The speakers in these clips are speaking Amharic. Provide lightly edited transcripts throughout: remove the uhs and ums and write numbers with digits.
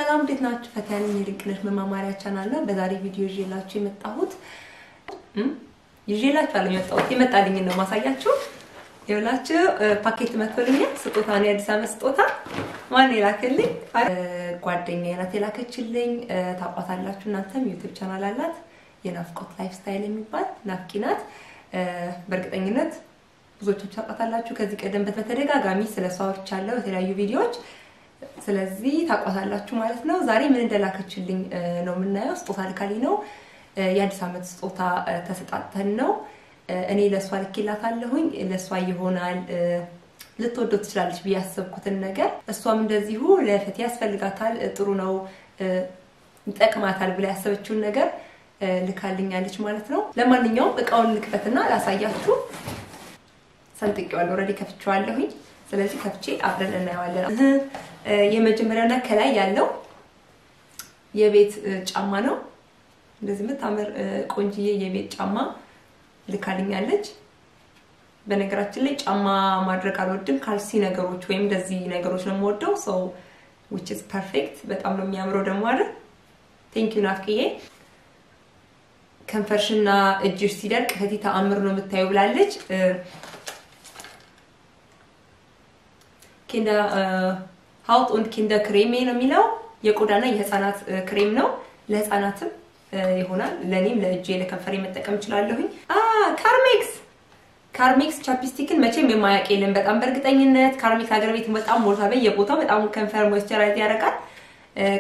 ሰላም እንዴት ናችሁ? ፈታን የድንቅነሽ መማማሪያ ቻናል ነው። በዛሬ ቪዲዮ ይዤላችሁ የመጣሁት የመጣልኝ ነው ማሳያችሁ። ይኸውላችሁ ፓኬት መጥቶልኛል። ስጦታ ነው፣ የአዲስ ዓመት ስጦታ። ማን የላከልኝ? ጓደኛዬ ናት የላከችልኝ። ታውቋታላችሁ እናንተም ዩቲዩብ ቻናል አላት፣ የናፍቆት ላይፍ ስታይል የሚባል ናፍቂ ናት። በእርግጠኝነት ብዙዎቻችሁ ታውቋታላችሁ። ከዚህ ቀደም በተደጋጋሚ ስለሷ አውርቻለሁ የተለያዩ ቪዲዮዎች። ስለዚህ ታቋታላችሁ ማለት ነው። ዛሬ ምን እንደላከችልኝ ነው የምናየው። ስጦታ ልካልኝ ነው። የአዲስ ዓመት ስጦታ ተሰጣተን ነው። እኔ ለሷ ልኬላታለሁኝ። ለሷ ይሆናል ልትወደው ትችላለች ብዬ ያሰብኩትን ነገር እሷም እንደዚሁ ለፈት ያስፈልጋታል፣ ጥሩ ነው፣ ይጠቅማታል ብላ ያሰበችውን ነገር ልካልኛለች ማለት ነው። ለማንኛውም እቃውን ልክፈትና ላሳያችሁ። ሰንጥቄዋለሁ፣ ኦሬዲ ከፍቼዋለሁኝ። ስለዚህ ከፍቼ አብረን እናየዋለን። የመጀመሪያውና ከላይ ያለው የቤት ጫማ ነው። እንደዚህ የምታምር ቆንጂዬ የቤት ጫማ ልካልኛለች። በነገራችን ላይ ጫማ ማድረግ አልወድም፣ ካልሲ ነገሮች ወይም እንደዚህ ነገሮች ነው የምወደው። so which is perfect። በጣም ነው የሚያምረው ደግሞ አይደል? thank you ናፍቅዬ። ከንፈርሽና እጅሽ ሲደርቅ ፈቲ ተአምር ነው የምታየው ብላለች። Kinder Haut und Kinder Creme ነው የሚለው። የቆዳና የህፃናት ክሬም ነው። ለህፃናትም ይሆናል፣ ለኔም ለእጄ ለከንፈሬ መጠቀም እችላለሁኝ። ካርሜክስ ቻፕስቲክን መቼም የማያውቅ የለም በጣም በእርግጠኝነት። ካርሜክስ ሀገር ቤት በጣም ሞልታ በየቦታው በጣም ከንፈር ሞይስቸራይዝ ያደርጋል።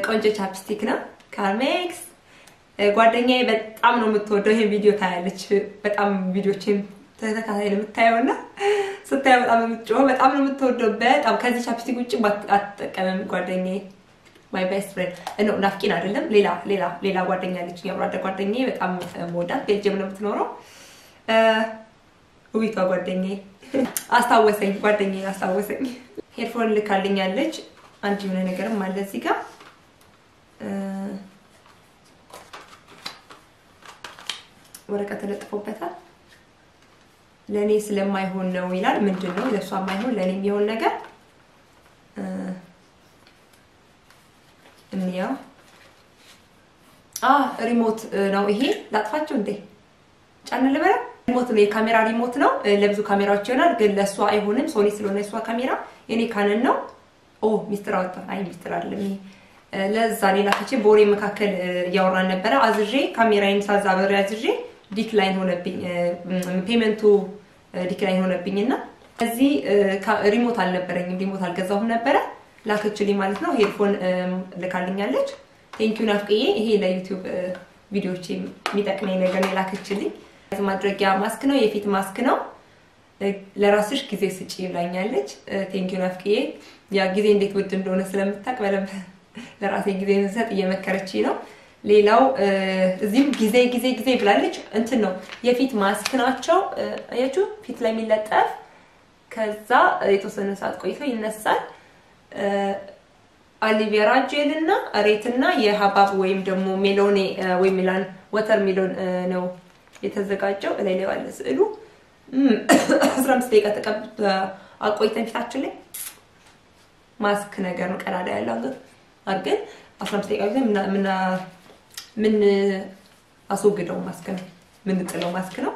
ቆንጆ ቻፕስቲክ ነው ካርሜክስ። ጓደኛዬ በጣም ነው የምትወደው። ይሄ ቪዲዮ ታያለች። በጣም ቪዲዮችን ተከታታይ ለምታየውና ስታየው በጣም የምትጮህ በጣም ነው የምትወደው። በጣም ከዚህ ቻፕስቲክ ውጪ አትጠቀምም ጓደኛዬ። my best friend ነው ናፍቂን አይደለም፣ ሌላ ጓደኛ አለችኝ፣ አብራዳ ጓደኛዬ በጣም ሞዳት ቤልጅየም ነው የምትኖረው። ውቢቷ ጓደኛዬ አስታወሰኝ፣ ጓደኛዬ አስታወሰኝ። ሄድፎን ልካልኛለች። አንድ የሆነ ነገርም አለ እዚህ ጋር ወረቀት ተለጥፎበታል። ለኔ ስለማይሆን ነው ይላል። ምንድነው ለሷ ማይሆን ለኔ የሚሆን ነገር? እንያ ሪሞት ነው ይሄ። ላጥፋቸው እንዴ? ጫን ልበላ? ሪሞት ነው፣ የካሜራ ሪሞት ነው። ለብዙ ካሜራዎች ይሆናል፣ ግን ለሷ አይሆንም። ሶኒ ስለሆነ እሷ ካሜራ፣ የኔ ካነን ነው። ሚስጥር አወጣ። አይ ሚስጥር አይደለም ይሄ። ለዛ ሌላ ከቼ ቦሬ መካከል ያወራን ነበር። አዝዤ ካሜራዬን ሳዛበር ያዝዤ ዲክላይን ሆነብኝ፣ ፔመንቱ ዲክላይን ሆነብኝና እዚህ ሪሞት አልነበረኝም፣ ሪሞት አልገዛሁም ነበር። ላከችልኝ ማለት ነው። ሄድፎን ልካልኛለች። ቴንክ ዩ ናፍቅዬ። ይሄ ለዩቲዩብ ቪዲዮዎች የሚጠቅመኝ ነገር ነው ላከችልኝ። ማድረጊያ ማስክ ነው፣ የፊት ማስክ ነው። ለራስሽ ጊዜ ስጪ ብላኛለች። ቴንክ ዩ ናፍቅዬ። ያ ጊዜ እንዴት ውድ እንደሆነ ስለምታውቅ በደንብ ለራሴ ጊዜ እንሰጥ እየመከረችኝ ነው። ሌላው እዚህም ጊዜ ብላለች። እንትን ነው የፊት ማስክ ናቸው። አያችሁ ፊት ላይ የሚለጠፍ ከዛ የተወሰነ ሰዓት ቆይቶ ይነሳል። አሊቬራ ጄልና ሬትና የሐባብ ወይም ደግሞ ሜሎኔ ወይ ሚላን ወተር ሜሎን ነው የተዘጋጀው። ላይ ላይ ያለ ስዕሉ 15 ደቂቃ ተቀብቶ አቆይተን ፊታችን ላይ ማስክ ነገር ነው ቀዳዳ ያለው አንገት አርገን 15 ደቂቃ ጊዜ ምን አስወግደው ማስክ ነው፣ ምን ጥለው ማስክ ነው።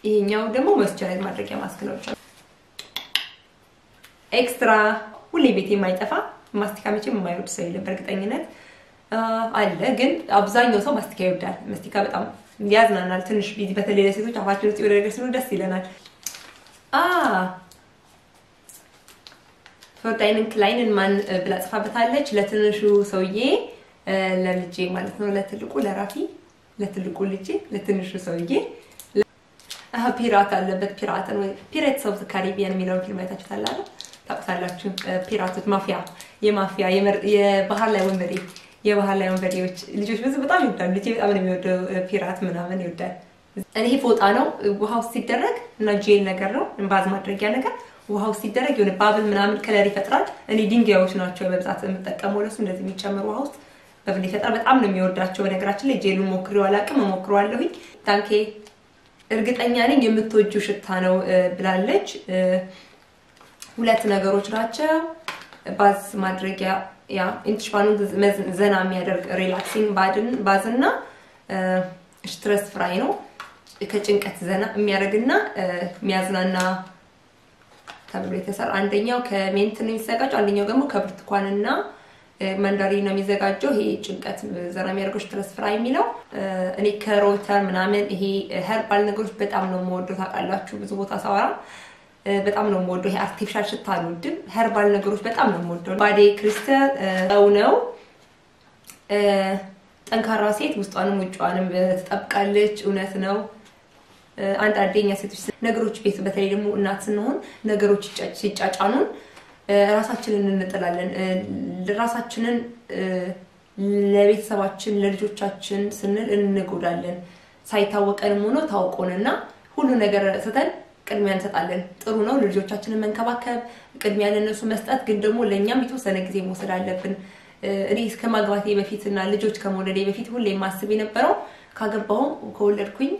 ይሄኛው ደግሞ ሞይስቸራይዝ ማድረጊያ ማስክ ነው። ኤክስትራ ሁሌ ቤት የማይጠፋ ማስቲካ መቼም የማይወድ ሰው የለም በእርግጠኝነት አለ፣ ግን አብዛኛው ሰው ማስቲካ ይወዳል። ማስቲካ በጣም ያዝናናል። ትንሽ ቢዚ በተለይ ለሴቶች አፋችን ውስጥ ይወደደስ ነው፣ ደስ ይለናል። ፎርዳይንን ክላይንን ማን ብላ ጽፋበታለች። ለትንሹ ሰውዬ ለልጄ ማለት ነው፣ ለትልቁ ለራፊ፣ ለትልቁ ልጄ፣ ለትንሹ ሰውዬ። ፒራት አለበት። ፒራትን ወይ ፒሬትስ ኦፍ ዘ ካሪቢያን የሚለውን ፊልም አይታችሁታል አይደል? ታውቃላችሁ። ፒራቶች የማፊያ የባህር ላይ ወንበዴዎች ልጆች ብዙ በጣም ይወዳሉ። ልጄ በጣም ነው የሚወደው ፒራት ምናምን ይወዳል። ይሄ ፎጣ ነው። ውሃው ሲደረግ እና ጄል ነገር ነው፣ ባዝ ማድረጊያ ነገር። ውሃው ሲደረግ የሆነ ባብል ምናምን ከለር ይፈጥራል። እኔ ድንጋዮች ናቸው በብዛት የምጠቀመው ለሱ እንደዚህ የሚጨምሩ ውሃ ውስጥ በብል ይፈጥራል። በጣም ነው የሚወዳቸው። በነገራችን ላይ ጄሉን ሞክሬው አላውቅም፣ ሞክሬዋለሁኝ። ታንኬ እርግጠኛ ነኝ የምትወጂው ሽታ ነው ብላለች። ሁለት ነገሮች ናቸው። ባዝ ማድረጊያ ያ ኢንትሽፓኑን ዘና የሚያደርግ ሪላክሲንግ ባዝና ስትረስ ፍራይ ነው ከጭንቀት ዘና የሚያደርግና የሚያዝናና ተብሎ የተሰራ አንደኛው ከሜንት ነው የሚዘጋጀው አንደኛው ደግሞ ከብርቱካንና መንዳሪን ነው የሚዘጋጀው ይሄ ጭንቀት ዘና የሚያደርገው ስትረስ ፍራይ የሚለው እኔ ከሮተር ምናምን ይሄ ኸርባል ነገሮች በጣም ነው የምወደው ታውቃላችሁ ብዙ ቦታ ሳወራ በጣም ነው የምወደው ይሄ አርቲፊሻል ሽታ አልወድም ኸርባል ነገሮች በጣም ነው የምወደው ባዴ ክሪስታል ነው ጠንካራ ሴት ውስጧንም ውጫዋንም ተጠብቃለች እውነት ነው አንድ አደኛ ሴቶች ነገሮች ቤት በተለይ ደግሞ እናት ስንሆን ነገሮች ሲጫጫኑን ራሳችንን እንጥላለን ራሳችንን ለቤተሰባችን ለልጆቻችን ስንል እንጎዳለን ሳይታወቀንም ሆኖ ታውቆንና ሁሉ ነገር ሰተን ቅድሚያ እንሰጣለን ጥሩ ነው ልጆቻችንን መንከባከብ ቅድሚያ ለነሱ መስጠት ግን ደግሞ ለኛም የተወሰነ ጊዜ መውሰድ አለብን እኔ እስከማግባቴ በፊትና ልጆች ከመውለዴ በፊት ሁሌ ማስብ የነበረው ካገባው ከወለድኩኝ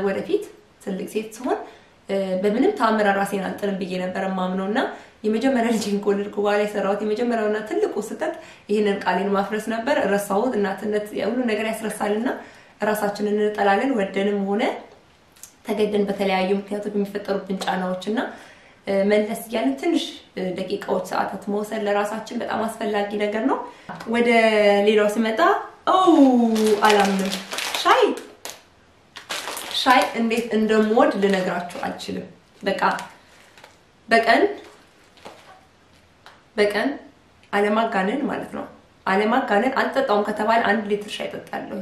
ወደፊት ትልቅ ሴት ሲሆን በምንም ታምራ ራሴን አንጥልም ብዬ ነበር ማምነውና የመጀመሪያ ልጅን ኮልልኩ በኋላ የሰራሁት የመጀመሪያውና ትልቁ ስህተት ይሄንን ቃሌን ማፍረስ ነበር ረሳሁት እናትነት ሁሉ ነገር ያስረሳልና ራሳችንን እንጠላለን ወደንም ሆነ ተገደን በተለያዩ ምክንያቶች የሚፈጠሩብን ጫናዎችና መለስ ያለን ትንሽ ደቂቃዎች ሰዓታት መውሰድ ለራሳችን በጣም አስፈላጊ ነገር ነው ወደ ሌላው ሲመጣ አላምንም ሻይ እንዴት እንደምወድ ልነግራችሁ አልችልም በቀን አለማጋነን ማለት ነው አለማጋነን አልጠጣውም ከተባለ 1 ሊትር ሻይ እጠጣለሁ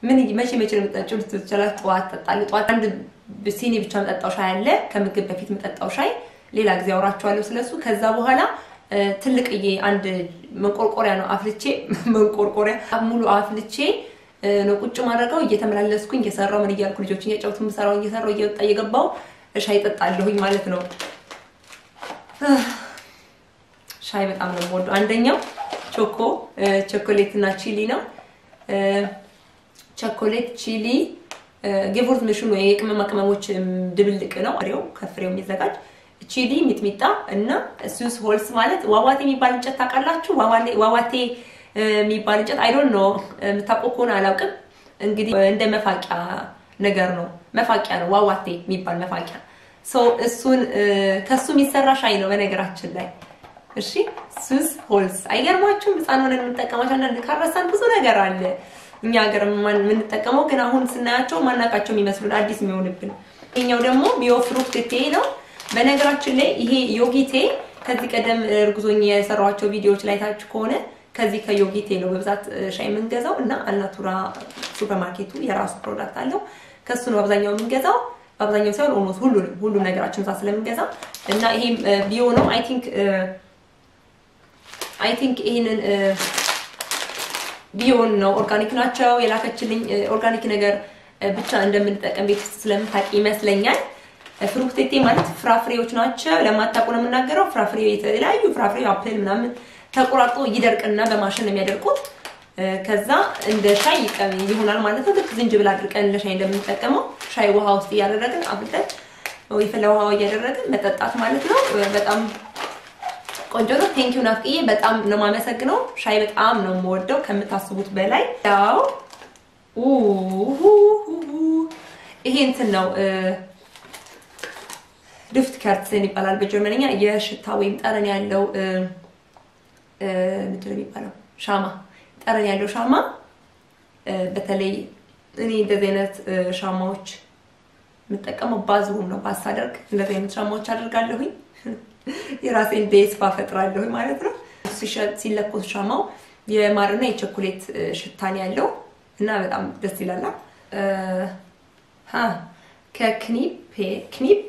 ምን መቼ ነው የምጠጣው ልትችላል ጧት እጠጣለሁ ጧት አንድ ሲኒ ብቻ መጠጣው ሻይ አለ ከምግብ በፊት መጠጣው ሻይ ሌላ ጊዜ አውራቸዋለሁ ስለሱ ከዛ በኋላ ትልቅዬ አንድ መንቆርቆሪያ ነው አፍልቼ መንቆርቆሪያ ሙሉ አፍልቼ ነው ቁጭ ማድረጋው እየተመላለስኩኝ እየሰራው ምን ይያልኩ ልጆችን ያጫውቱ ምሰራው እየሰራው እየወጣ እየገባው ሻይ እጠጣለሁኝ ማለት ነው ሻይ በጣም ነው የምወደው አንደኛው ቾኮሌት እና ቺሊ ነው ቾኮሌት ቺሊ ጌቮርት ምሽኑ የቅመማ ቅመሞች ድብልቅ ነው ፍሬው ከፍሬው የሚዘጋጅ ቺሊ ሚጥሚጣ እና ስዊስ ሆልስ ማለት ዋዋቴ የሚባል እንጨት ታውቃላችሁ ዋዋቴ የሚባል እንጨት አይ ዶንት ኖ መታቆኮን አላውቅም እንግዲህ እንደ መፋቂያ ነገር ነው መፋቂያ ነው ዋዋቴ የሚባል መፋቂያ እሱን ከሱ የሚሰራ ሻይ ነው በነገራችን ላይ እሺ ስዊስ ሆልስ አይገርማችሁም ህፃን ሆነን የምንጠቀማቸው አንዳንድ ካረሳን ብዙ ነገር አለ እኛ ሀገር ምን ተጠቀመው ግን አሁን ስናያቸው ማናቃቸው የሚመስሉን አዲስ የሚሆንብን እኛው ደግሞ ቢዮፍሩክቴ ነው በነገራችን ላይ ይሄ ዮጊቴ ከዚህ ቀደም እርጉዞኝ የሰራዋቸው ቪዲዮዎች ላይ ታች ከሆነ ከዚህ ከዮጊቴ ነው በብዛት ሻይ የምንገዛው እና አልናቱራ ሱፐርማርኬቱ የራሱ ፕሮዳክት አለው ከሱ ነው አብዛኛው የምንገዛው አብዛኛው ሳይሆን ኦልሞስት ሁሉ ነገራችን ዛ ስለምንገዛ እና ይሄ ቢዮ ነው አይ ቲንክ ይሄንን ቢዮን ነው ኦርጋኒክ ናቸው የላከችልኝ ኦርጋኒክ ነገር ብቻ እንደምንጠቀም ቤት ስለምታቂ ይመስለኛል ፍሩክቴቴ ማለት ፍራፍሬዎች ናቸው ለማታቁ ነው የምናገረው ፍራፍሬ የተለያዩ ፍራፍሬ አፕል ምናምን ተቆራርጦ ይደርቅና በማሽን ነው የሚያደርቁት ከዛ እንደ ሻይ ይሆናል ማለት ነው ልክ ዝንጅብል አድርቀን ለሻይ እንደምንጠቀመው ሻይ ውሃ ውስጥ ያደረግን አብልተን ወይ ፍላውሃው ያደረግን መጠጣት ማለት ነው በጣም ቆንጆ ነው ቴንክ ዩ ናፍቅዬ በጣም ነው ማመሰግነው ሻይ በጣም ነው የምወደው ከምታስቡት በላይ ያው ይሄ እንትን ነው ድፍት ካርትሰን ይባላል በጀርመንኛ የሽታ ወይም ጠረን ያለው ምንድነው የሚባለው ሻማ ጠረን ያለው ሻማ በተለይ እኔ እንደዚህ አይነት ሻማዎች የምጠቀመው ባዝሩም ነው ባሳደርግ እንደዚህ አይነት ሻማዎች አደርጋለሁኝ የራሴን ቤስ ባፈጥራለሁ ማለት ነው ሲለኮስ ሻማው የማርና የቾኮሌት ሽታን ያለው እና በጣም ደስ ይላል ከክኒፕ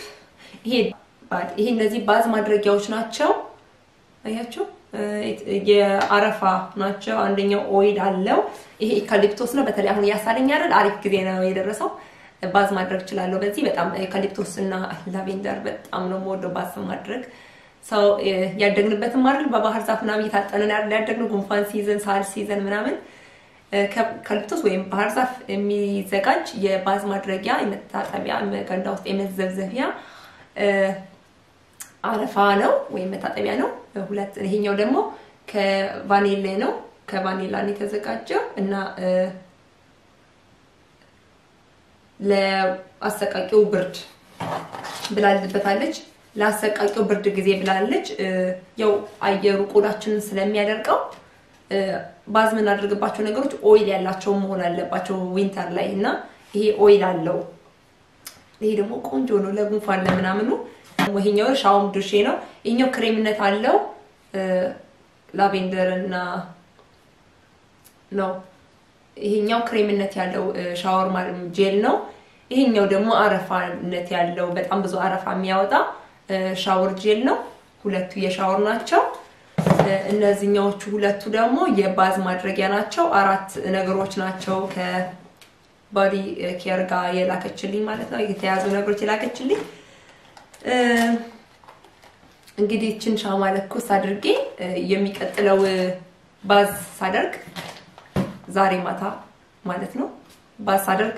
ይሄ እነዚህ ባዝ ማድረጊያዎች ናቸው አያችሁ የአረፋ ናቸው አንደኛው ኦይል አለው ይሄ ኢካሊፕቶስ ነው በተለይ አሁን ያሳለኝ አይደል አሪፍ ጊዜ ነው የደረሰው ባዝ ማድረግ ይችላል በዚህ በጣም ኢካሊፕቶስ እና ላቬንደር በጣም ነው የምወደው ባዝ ማድረግ ሰው ያደግንበትም አይደል በባህር ዛፍ ምናምን እየታጠነን አይደል ያደግነው ጉንፋን ሲዘን ሳል ሲዘን ምናምን ከኢካሊፕቶስ ወይም ባህር ዛፍ የሚዘጋጅ የባዝ ማድረጊያ የመታጠቢያ ገንዳ ውስጥ የመዘብዘቢያ አረፋ ነው ወይ መታጠቢያ ነው ሁለት ይሄኛው ደግሞ ከቫኒላ ነው ከቫኒላ ነው የተዘጋጀው እና ለአሰቃቂው ብርድ ብላለበታለች ለአሰቃቂው ብርድ ጊዜ ብላለች ያው አየሩ ቆዳችንን ስለሚያደርቀው ባዝ ምን አድርግባቸው ነገሮች ኦይል ያላቸው መሆን አለባቸው ዊንተር ላይ እና ይሄ ኦይል አለው ይሄ ደግሞ ቆንጆ ነው ለጉንፋን ለምናምኑ ወይኛው ሻውም ዱሼ ነው ይሄኛው ክሬምነት አለው ላቬንደር እና ነው ይሄኛው ክሬምነት ያለው ሻወር ጄል ነው ይሄኛው ደግሞ አረፋነት ያለው በጣም ብዙ አረፋ የሚያወጣ ሻወር ጄል ነው ሁለቱ የሻወር ናቸው እነዚህኞቹ ሁለቱ ደግሞ የባዝ ማድረጊያ ናቸው አራት ነገሮች ናቸው ከባዲ ኬር ጋር የላከችልኝ ማለት ነው የተያዙ ነገሮች የላከችልኝ እንግዲህ እቺን ሻማ ለኩስ አድርጌ የሚቀጥለው ባዝ ሳደርግ ዛሬ ማታ ማለት ነው ባዝ ሳደርግ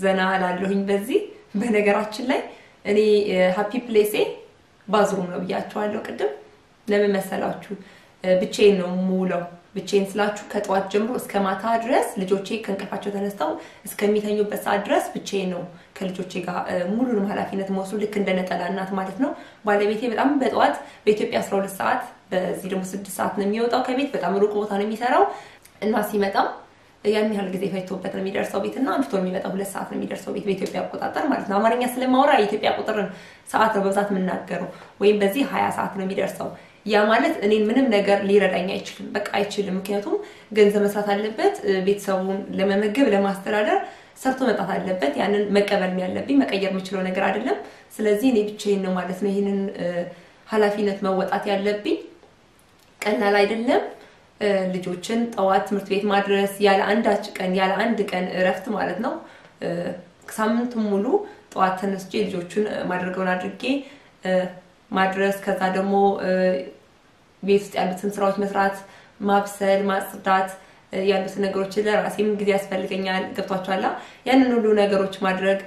ዘና አላለሁኝ በዚህ በነገራችን ላይ እኔ ሃፒ ፕሌሴ ባዝሩም ነው ብያቸዋለሁ ቅድም ለምን መሰላችሁ ብቻዬን ነው ሙለው ብቻዬን ስላችሁ ከጧት ጀምሮ እስከ ማታ ድረስ ልጆቼ ከንቀፋቸው ተነስተው እስከሚተኙበት ሰዓት ድረስ ብቻዬን ነው ከልጆቼ ጋር ሙሉንም ኃላፊነት መውሰድ ልክ እንደ ነጠላ እናት ማለት ነው ባለቤቴ በጣም በጧት በኢትዮጵያ 12 ሰዓት በዚህ ደግሞ 6 ሰዓት ነው የሚወጣው ከቤት በጣም ሩቅ ቦታ ነው የሚሰራው እና ሲመጣ ያን ያህል ጊዜ ፈይቶበት ነው የሚደርሰው ቤትና አምሽቶ የሚመጣው 2 ሰዓት ነው የሚደርሰው ቤት በኢትዮጵያ አቆጣጠር ማለት ነው አማርኛ ስለማወራ የኢትዮጵያ ቁጥርን ሰዓት ነው በብዛት የምናገረው ወይም በዚህ 20 ሰዓት ነው የሚደርሰው ያ ማለት እኔን ምንም ነገር ሊረዳኝ አይችልም በቃ አይችልም ምክንያቱም ገንዘብ መስራት አለበት ቤተሰቡን ለመመገብ ለማስተዳደር ሰርቶ መጣት አለበት ያንን መቀበል ያለብኝ መቀየር የምችለው ነገር አይደለም ስለዚህ እኔ ብቻዬን ነው ማለት ነው ይሄንን ኃላፊነት መወጣት ያለብኝ ቀላል አይደለም ልጆችን ጠዋት ትምህርት ቤት ማድረስ ያለ አንድ ቀን እረፍት ማለት ነው ሳምንቱን ሙሉ ጠዋት ተነስቼ ልጆቹን ማድረገውን አድርጌ ማድረስ ከዛ ደግሞ ቤት ውስጥ ያሉትን ስራዎች መስራት ማብሰል ማጽዳት ያሉት ነገሮች ለራሴም ጊዜ ያስፈልገኛል ገብቷችኋል ያንን ሁሉ ነገሮች ማድረግ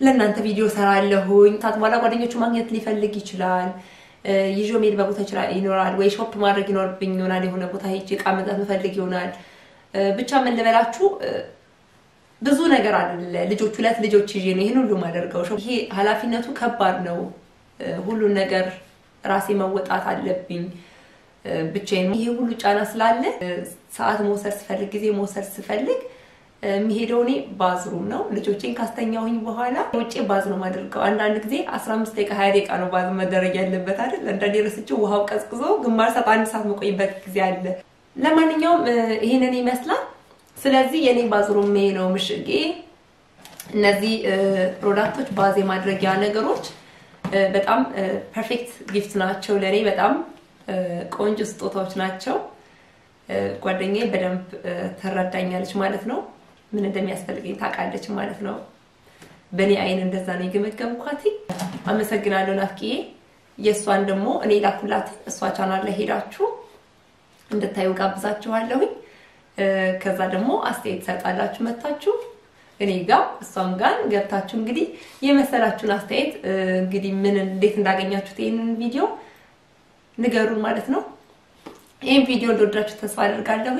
ለእናንተ ቪዲዮ ሰራለሁኝ ታጥባላ ጓደኞቹ ማግኘት ሊፈልግ ይችላል ይጆ ሜል በቦታ ይኖራል ወይ ሾፕ ማድረግ ይኖርብኝ ይሆናል የሆነ ቦታ ሄጄ ዕቃ መግዛት ፈልግ ይሆናል ብቻ ምን ልበላችሁ ብዙ ነገር አለ ልጆች ሁለት ልጆች ይዤ ነው ይሄን ሁሉ ማደርገው ይሄ ኃላፊነቱ ከባድ ነው ሁሉ ነገር ራሴ መወጣት አለብኝ ብቻዬን ይሄ ሁሉ ጫና ስላለ ሰዓት መውሰድ ስፈልግ ጊዜ መውሰድ ስፈልግ የሚሄደው እኔ ባዝሩም ነው ልጆቼን ካስተኛውኝ በኋላ ወጪ ባዝ ነው ማድረገው አንዳንድ ጊዜ 15 ደቂቃ 20 ደቂቃ ነው ባዝ መደረግ ያለበት አይደል አንዳንዴ ረስቼው ውሃው ቀዝቅዞ ግማሽ ሰዓት አንድ ሰዓት መቆይበት ጊዜ አለ ለማንኛውም ይሄንን ይመስላል ስለዚህ የኔ ባዝሩም ነው ምሽጌ እነዚህ ፕሮዳክቶች ባዝ የማድረጊያ ነገሮች በጣም ፐርፌክት ጊፍት ናቸው ለኔ በጣም ቆንጆ ስጦታዎች ናቸው ጓደኛዬ በደንብ ተረዳኛለች ማለት ነው ምን እንደሚያስፈልገኝ ታውቃለች ማለት ነው በኔ አይን እንደዛ ነው የገመገምኳት አመሰግናለሁ ናፍቂዬ የሷን ደግሞ እኔ ላኩላት እሷ ቻናል ላይ ሄዳችሁ እንድታዩ ጋብዛችኋለሁ ከዛ ደግሞ አስተያየት ሰጣላችሁ መጣችሁ እኔ ጋር እሷም ጋር ገብታችሁ እንግዲህ የመሰላችሁን አስተያየት እንግዲህ ምን እንዴት እንዳገኛችሁት ይሄንን ቪዲዮ ንገሩን ማለት ነው ይሄን ቪዲዮ እንደወደዳችሁ ተስፋ አደርጋለሁ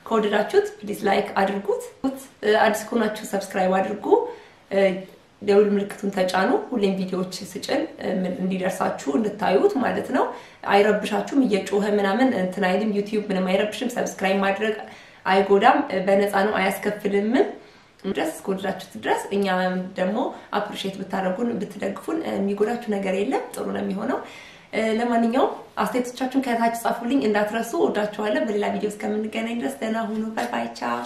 ከወደዳችሁት ፕሊዝ ላይክ አድርጉት አዲስ ከሆናችሁ ሰብስክራይብ አድርጉ ደውል ምልክቱን ተጫኑ ሁሌም ቪዲዮዎች ስጭን እንዲደርሳችሁ እንድታዩት ማለት ነው አይረብሻችሁም እየጮኸ ምናምን እንትን አይልም ዩቲዩብ ምንም አይረብሽም ሰብስክራይብ ማድረግ አይጎዳም በነፃ ነው አያስከፍልም ድረስ ከወደዳችሁት ድረስ እኛ ደግሞ አፕሪሺየት ብታረጉን ብትደግፉን የሚጎዳችሁ ነገር የለም ጥሩ ነው የሚሆነው ለማንኛውም አስተያየቶቻችሁን ከታች ጻፉልኝ እንዳትረሱ ወዳችኋለሁ በሌላ ቪዲዮ እስከምንገናኝ ድረስ ደህና ሁኑ ባይ ባይ ቻው